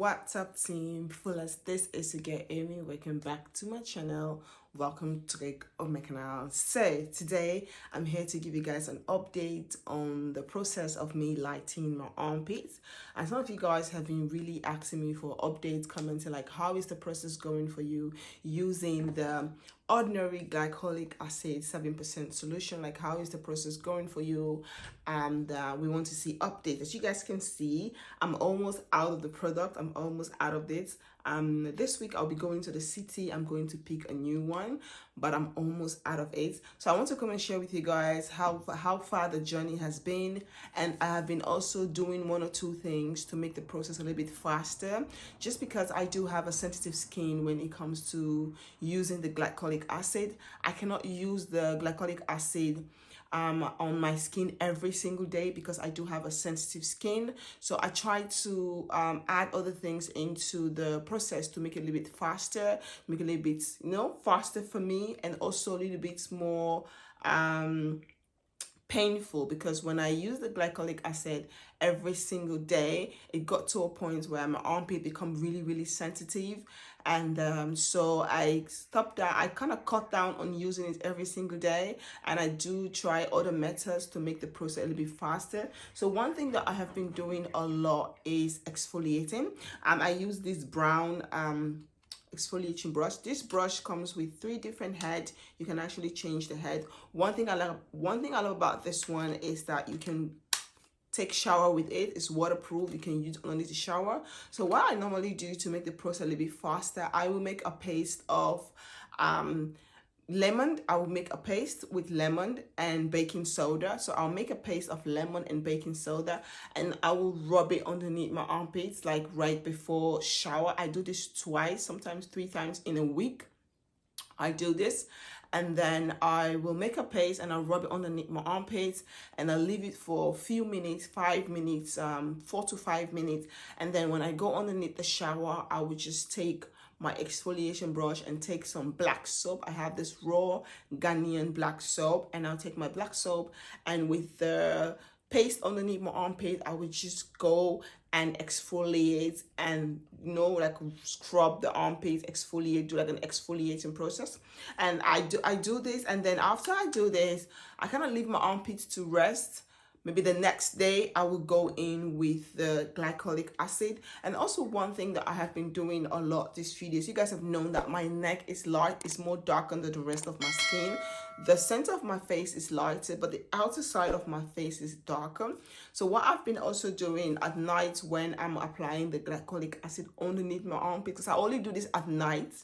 What's up, team? Fullest, this is again Amy. Welcome back to my channel. Welcome to my canal. So today I'm here to give you guys an update on the process of me lightening my armpits. And some of you guys have been really asking me for updates, commenting like, how is the process going for you using the ordinary glycolic acid 7% solution? Like, how is the process going for you? And we want to see updates. As you guys can see, I'm almost out of the product. I'm almost out of this. This week I'll be going to the city. I'm going to pick a new one, but I'm almost out of it. So I want to come and share with you guys how far the journey has been, and I have been also doing one or two things to make the process a little bit faster, just because I do have a sensitive skin when it comes to using the glycolic acid. I cannot use the glycolic acid on my skin every single day because I do have a sensitive skin. So I try to add other things into the process to make it a little bit faster, make it a little bit, faster for me, and also a little bit more painful, because when I use the glycolic acid every single day, it got to a point where my armpit become really sensitive, and so I stopped that. I kind of cut down on using it every single day, and I do try other methods to make the process a little bit faster. So one thing that I have been doing a lot is exfoliating. I use this brown exfoliating brush. This brush comes with 3 different heads. You can actually change the head. One thing I love about this one is that you can take shower with it. It's waterproof. You can use it underneath the shower. So what I normally do to make the process a little bit faster, I will make a paste of lemon. I will make a paste with lemon and baking soda. So I'll make a paste of lemon and baking soda, and I will rub it underneath my armpits like right before shower. I do this twice, sometimes 3 times in a week. I do this, and then I will make a paste and I'll rub it underneath my armpits, and I'll leave it for a few minutes, 5 minutes, 4 to 5 minutes. And then when I go underneath the shower, I will just take my exfoliation brush and take some black soap. I have this raw Ghanaian black soap, and I'll take my black soap, and with the paste underneath my armpit, I would just go and exfoliate and like scrub the armpit, exfoliate, do like an exfoliating process. And I do this, and then after I do this, I kind of leave my armpits to rest. Maybe the next day I will go in with the glycolic acid. And also one thing that I have been doing a lot this few days, you guys have known that my neck is light, it's more darker than the rest of my skin. The center of my face is lighter, but the outer side of my face is darker. So what I've been also doing at night when I'm applying the glycolic acid underneath my armpit, because I only do this at night.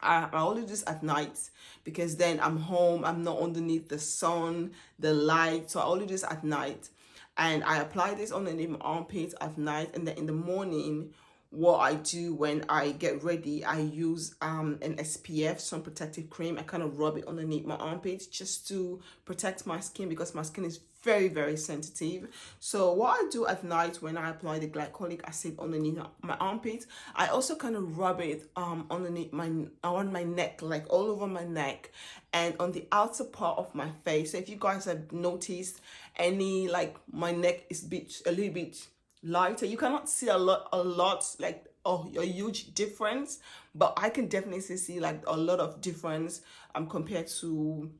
I only do this at night because then I'm home, I'm not underneath the sun, the light. So I only do this at night, and I apply this underneath my armpits at night. And then in the morning, what I do when I get ready, I use an SPF, sun protective cream. I kind of rub it underneath my armpits just to protect my skin, because my skin is very sensitive. So what I do at night when I apply the glycolic acid underneath my armpits, I also kind of rub it underneath around my neck, like all over my neck and on the outer part of my face. So if you guys have noticed any, like, my neck is a little bit lighter, you cannot see a lot like a huge difference, but I can definitely see like a lot of difference compared to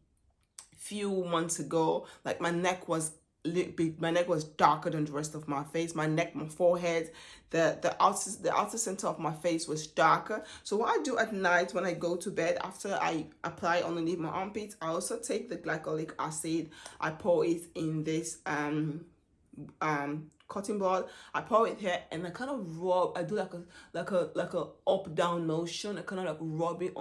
few months ago. Like my neck was darker than the rest of my face. My neck, my forehead, the outer center of my face was darker. So what I do at night when I go to bed, after I apply underneath my armpits, I also take the glycolic acid. I pour it in this cotton ball. I pour it here, and I kind of rub. I do like a up down motion. I kind of like rub it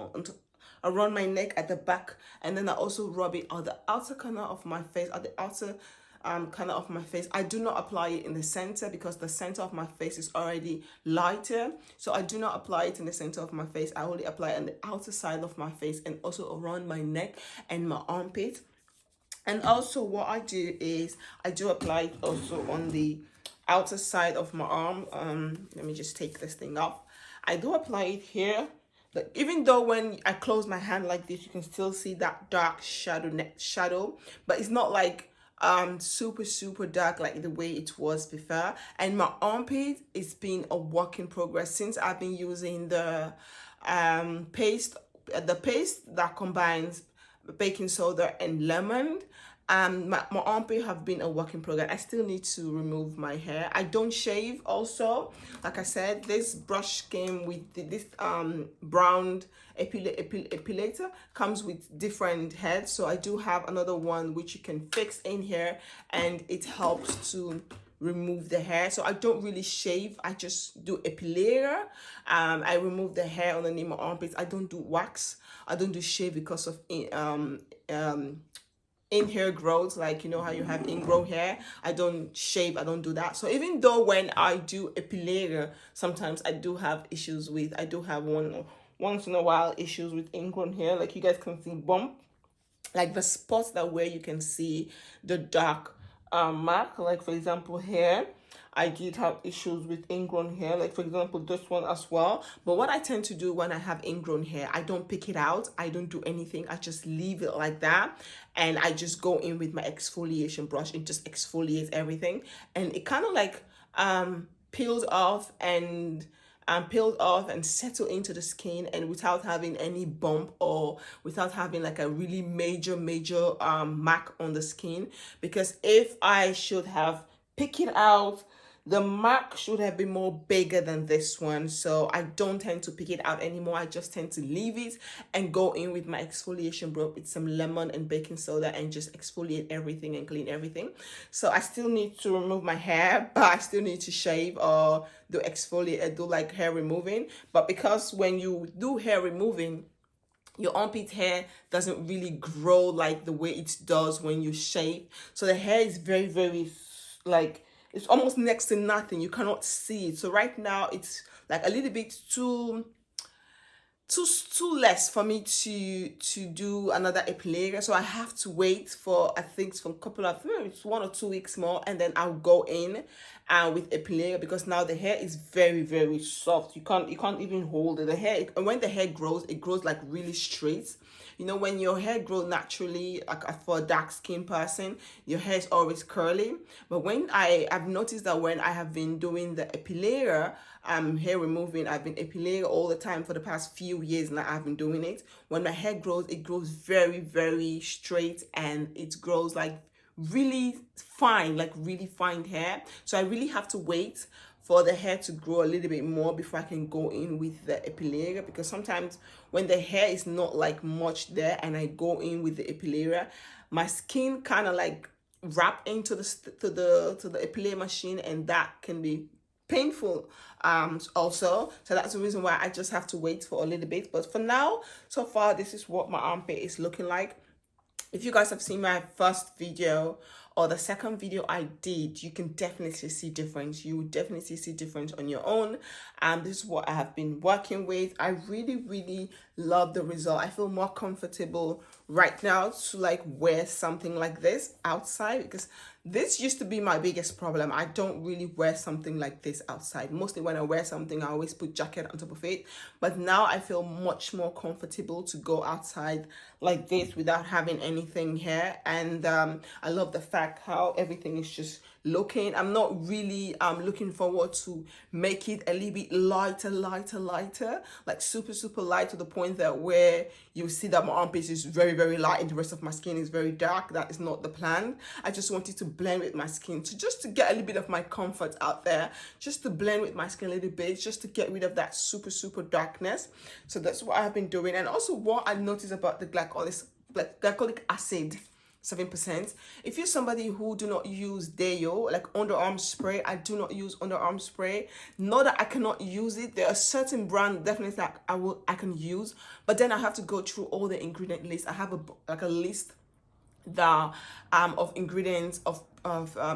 around my neck at the back, and then I also rub it on the outer corner of my face, at the outer corner of my face. I do not apply it in the center because the center of my face is already lighter, so I do not apply it in the center of my face. I only apply it on the outer side of my face and also around my neck and my armpit. And also what I do is I do apply it also on the outer side of my arm. Let me just take this thing off. I do apply it here. But even though when I close my hand like this, you can still see that dark shadow, but it's not like super dark like the way it was before. And my armpit, it's been a work in progress since I've been using the paste, the paste that combines baking soda and lemon. My armpit have been a work in progress. I still need to remove my hair. I don't shave also. Like I said, this brush came with this brown epilator, comes with different heads. So I do have another one which you can fix in here, and it helps to remove the hair. So I don't really shave, I just do epilator. I remove the hair underneath my armpits. I don't do wax, I don't do shave because of in hair growth, like you know how you have ingrown hair. I don't shave, I don't do that. So even though when I do epilator, sometimes I do have issues with, I do have once in a while issues with ingrown hair. Like you guys can see bump, like the spots that where you can see the dark mark. Like for example here, I did have issues with ingrown hair, like for example this one as well. But what I tend to do when I have ingrown hair, I don't pick it out, I don't do anything, I just leave it like that, and I just go in with my exfoliation brush and just exfoliate everything, and it kind of like peels off and peeled off and settle into the skin, and without having any bump or without having like a really major mark on the skin. Because if I should have picked it out, the mark should have been more bigger than this one. So I don't tend to pick it out anymore. I just tend to leave it and go in with my exfoliation brush with some lemon and baking soda and just exfoliate everything and clean everything. So I still need to remove my hair, but I still need to shave or do exfoliate, do like hair removing. But because when you do hair removing, your armpit hair doesn't really grow like the way it does when you shave. So the hair is very like, it's almost next to nothing. You cannot see it. So right now it's like a little bit too less for me to do another epilator. So I have to wait for, I think, for a couple of, it's 1 or 2 weeks more, and then I'll go in with epilator, because now the hair is very soft. You can't even hold it. The hair, and when the hair grows, it grows like really straight. You know, when your hair grows naturally, like for a dark skin person, your hair is always curly. But when I've noticed that when I have been doing the epilator, hair removing, I've been epilating all the time for the past few years now. I've been doing it. When my hair grows, it grows very straight, and it grows like really fine, like really fine hair. So I really have to wait for the hair to grow a little bit more before I can go in with the epilator, because sometimes when the hair is not like much there and I go in with the epilator, my skin kind of like wrap into the to the epilator machine, and that can be painful also. So that's the reason why I just have to wait for a little bit. But for now, so far, this is what my armpit is looking like. If you guys have seen my first video or the second video I did, you can definitely see difference. You will definitely see difference on your own. And this is what I have been working with. I really love the result. I feel more comfortable right now to like wear something like this outside, because this used to be my biggest problem. I don't really wear something like this outside. Mostly when I wear something, I always put jacket on top of it. But now I feel much more comfortable to go outside like this without having anything here. And I love the fact how everything is just looking. I'm not really looking forward to make it a little bit lighter, like super light, to the point that where you see that my armpits is very light and the rest of my skin is very dark. That is not the plan. I just wanted to blend with my skin, to just to get a little bit of my comfort out there, just to blend with my skin a little bit, just to get rid of that super darkness. So that's what I've been doing. And also what I noticed about the glycolic acid, 7%. If you're somebody who do not use deo, like underarm spray, I do not use underarm spray. Not that I cannot use it. There are certain brands definitely that I can use, but then I have to go through all the ingredient list. I have a list that of ingredients of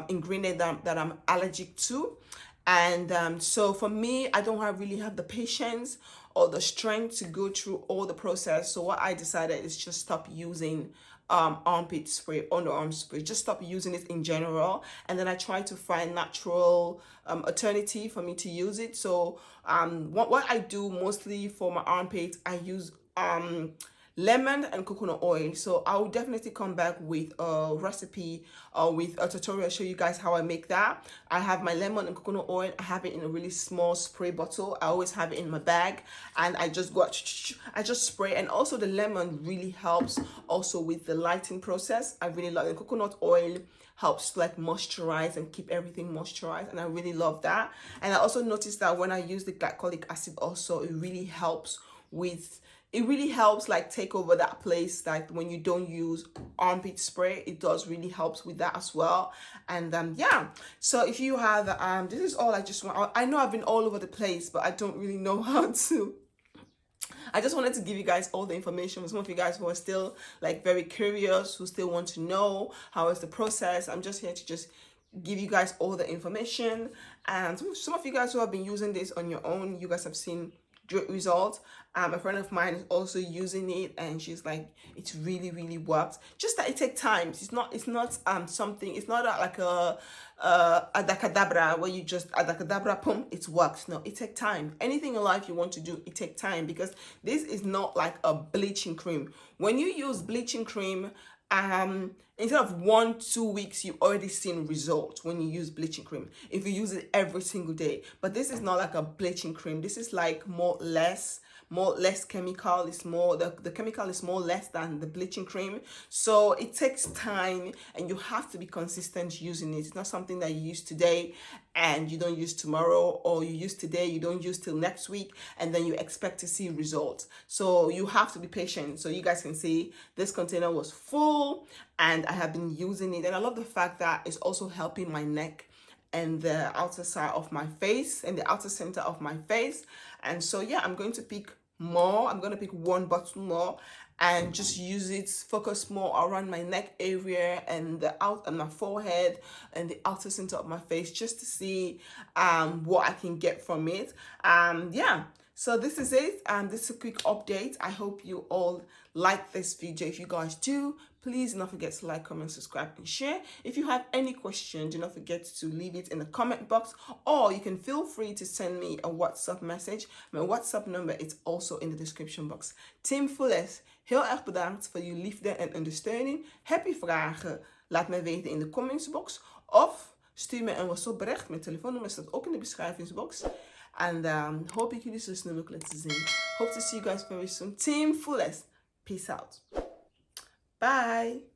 ingredient that I'm allergic to. And so for me, I don't really have the patience or the strength to go through all the process. So what I decided is just stop using armpit spray, underarm spray, just stop using it in general. And then I try to find natural alternative for me to use it. So what I do mostly for my armpits, I use lemon and coconut oil. So I will definitely come back with a recipe or with a tutorial, show you guys how I make that. I have my lemon and coconut oil. I have it in a really small spray bottle. I always have it in my bag, and I just spray. And also the lemon really helps also with the lighting process. I really love the coconut oil, helps like moisturize and keep everything moisturized, and I really love that. And I also noticed that when I use the glycolic acid also, it really helps like take over that place. Like when you don't use armpit spray, it does really helps with that as well. And yeah, so if you have this is all I just want. I know I've been all over the place, but I don't really know how to. I just wanted to give you guys all the information for some of you guys who are still like very curious, who still want to know how is the process. I'm just here to just give you guys all the information. And some of you guys who have been using this on your own, you guys have seen great results. A friend of mine is also using it, and she's like, it's really works. Just that it takes time. It's not something. It's not like a adacadabra where you just adacadabra, pum, it works. No, it takes time. Anything in life you want to do, it takes time, because this is not like a bleaching cream. When you use bleaching cream, instead of 1-2 weeks, you already seen results when you use bleaching cream if you use it every single day. But this is not like a bleaching cream. This is like less chemical. It's more, the chemical is more less than the bleaching cream, so it takes time and you have to be consistent using it. It's not something that you use today and you don't use tomorrow, or you use today, you don't use till next week, and then you expect to see results. So you have to be patient. So you guys can see this container was full and I have been using it, and I love the fact that it's also helping my neck and the outer side of my face and the outer center of my face. And so yeah, I'm going to pick more. I'm going to pick 1 bottle more and just use it, focus more around my neck area and the and my forehead and the outer center of my face, just to see what I can get from it. Yeah, so this is it. This is a quick update. I hope you all like this video. If you guys do, please do not forget to like, comment, subscribe, and share. If you have any question, do not forget to leave it in the comment box, or you can feel free to send me a WhatsApp message. My WhatsApp number is also in the description box. Amifullest, heel erg bedankt voor jullie liefde en ondersteuning. Heb je vragen? Laat me weten in de commentsbox, of stuur me een WhatsApp bericht. Mijn telefoonnummer staat ook in de beschrijvingsbox. And hope ik jullie zo snel mogelijk te zien. Hope to see you guys very soon. Amifullest. Peace out. Bye.